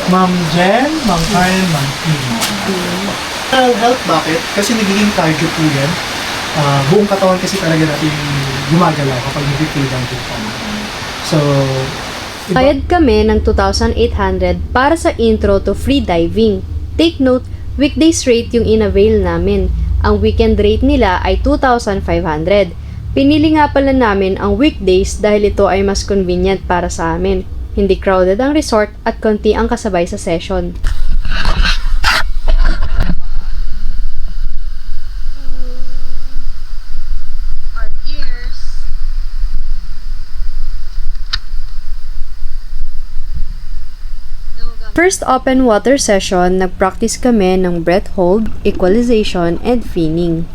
Ma'am Jen, Ma'am Karen, Ma'am Tina. Health, bakit? Kasi nagiging cardio po yan. Buong katawan kasi talaga natin gumagalaw kapag nag-feel down po. So, Bayad kami ng 2,800 para sa intro to free diving. Take note, weekdays rate yung in-avail namin. Ang weekend rate nila ay 2,500. Pinili nga pala namin ang weekdays dahil ito ay mas convenient para sa amin. Hindi crowded ang resort at konti ang kasabay sa session. First open water session, nag-practice kami ng breath hold, equalization, and finning.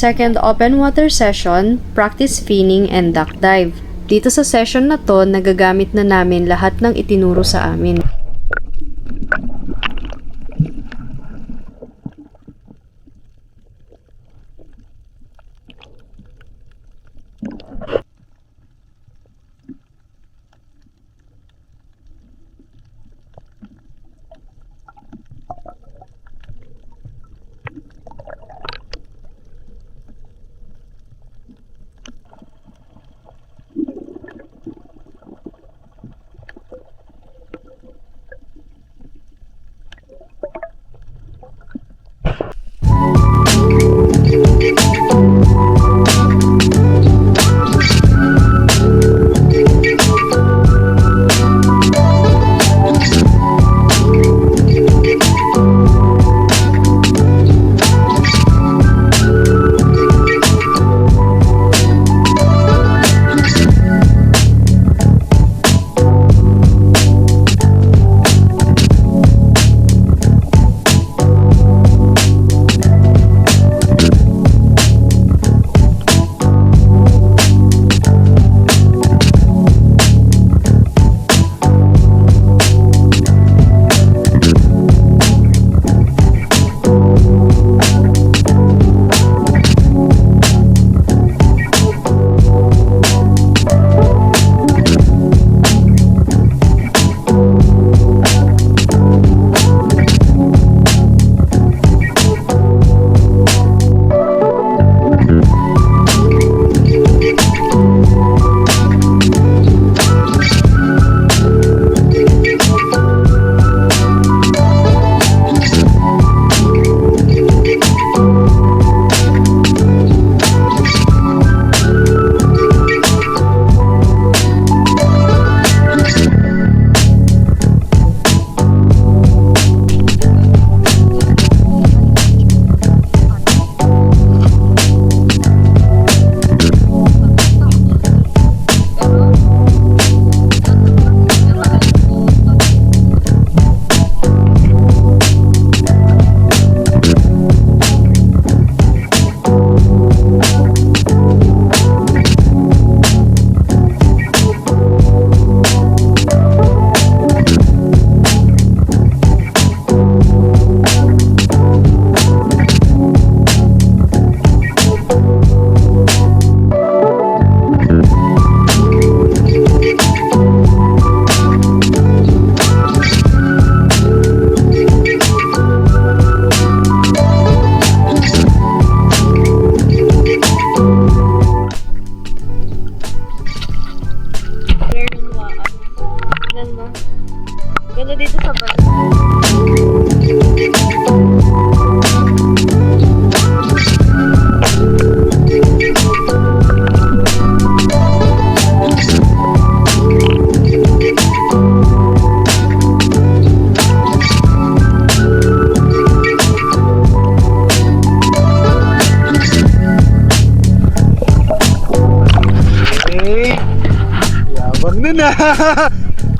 Second open water session, practice finning and duck dive. Dito sa session na to, nagagamit na namin lahat ng itinuro sa amin.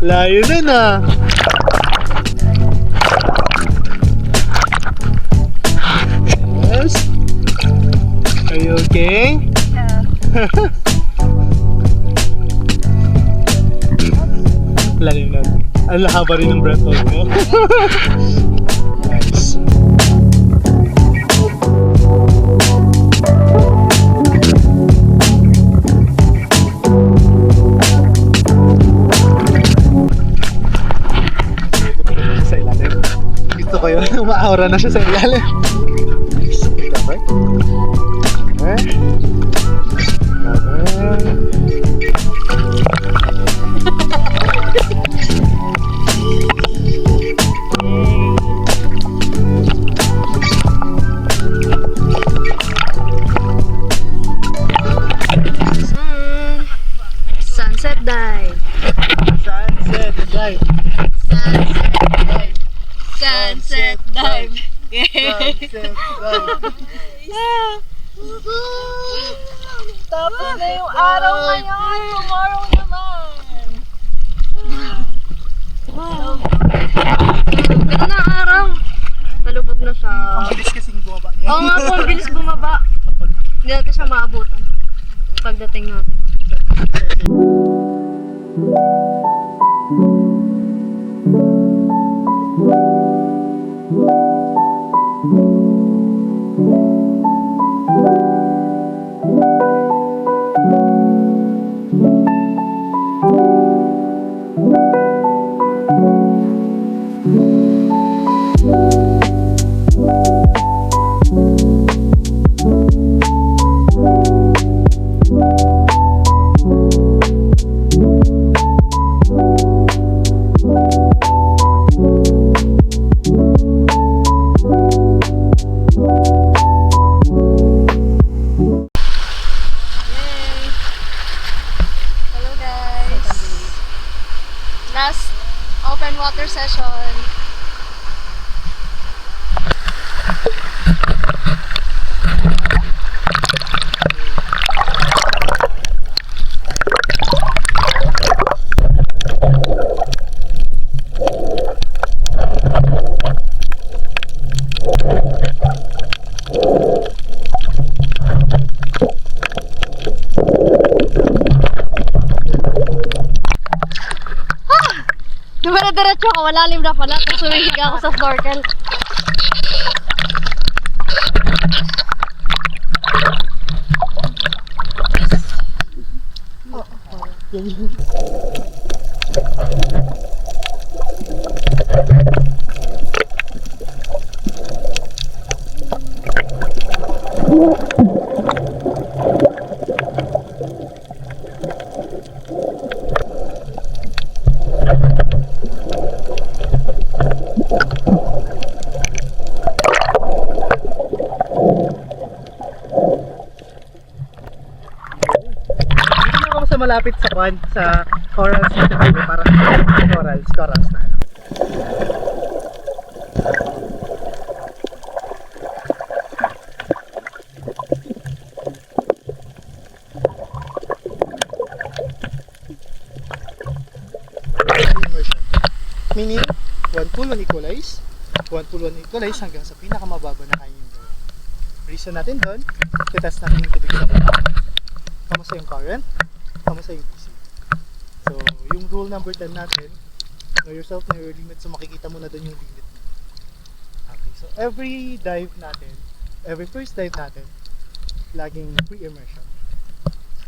Layo nun ah. Yes. Are you okay? Yeah. Lalim natin. Ang haba rin ng breath hold mo. Nice. Sa ilalim. Gusto ko yun. Umaaura na siya sa ilalim. Nice. Dapat. Sunset dive. Sunset dive. Sunset dive. Sunset dive. Sunset dive. Tapos na yung araw ngayon. Tomorrow naman. Wow. Ganda na ang araw. Talubog na siya. Ang bilis kasing bumaba niya. Oo nga po, ang bilis bumaba. Hindi natin siya maabutan. Pagdating natin. Last open water session. Dumara-diretso ako, malalim na pala. Tapos humihiga ako sa snorkel. Malapit sa kwan sa corals dito para corals na. Meaning, one pool, one equalize. One pool, one equalize hanggang sa pinakamababa na kanyang gawin. Reason natin doon, titest natin yung tubig sa baba. Kamusta yung current? Kamusta yung PC? So, yung rule number 10 natin, know yourself, know your limit. So, makikita mo na doon yung limit mo. Okay, so every dive natin, every first dive natin, laging pre-immersion.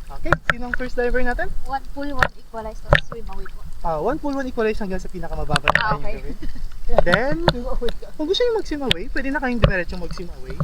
Okay, sinong first diver natin? One pool, one equalize, tapos swim away po. One pool, one equalize hanggang sa pinakamababa na kayong Okay. gawin. Then, kung gusto nyo mag-swim away, pwede na kayong diretso mag-swim away.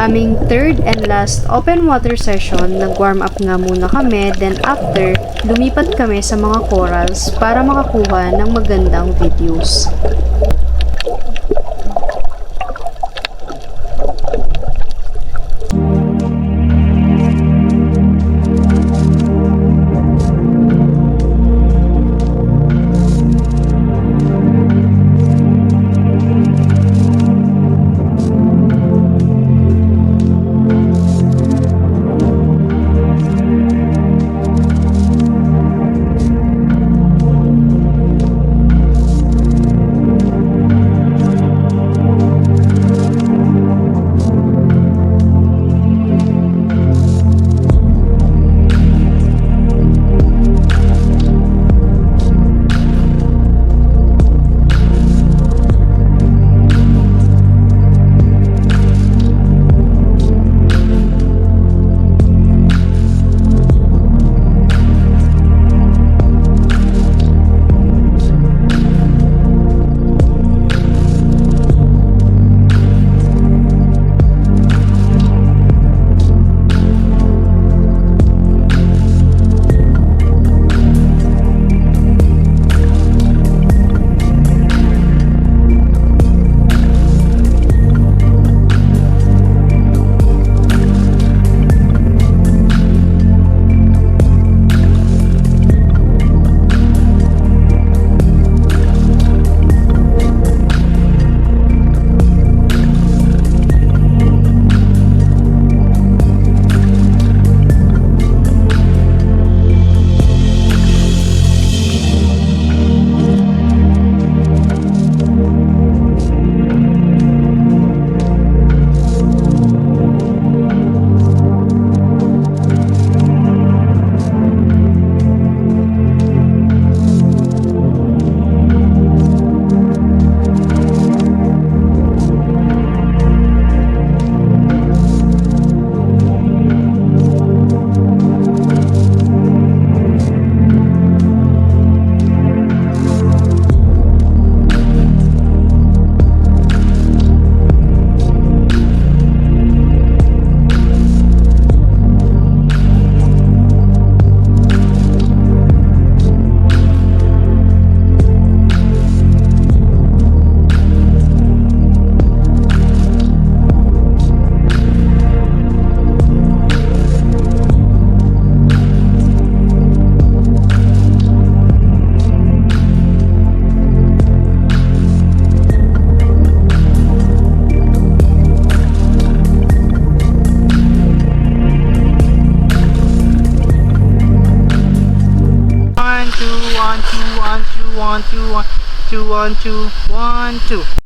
Sa aming third and last open water session, nag-warm up nga muna kami, then after, lumipat kami sa mga corals para makakuha ng magandang videos. One, two, one, two, one, two, one, two, one, two, one, two, one, two.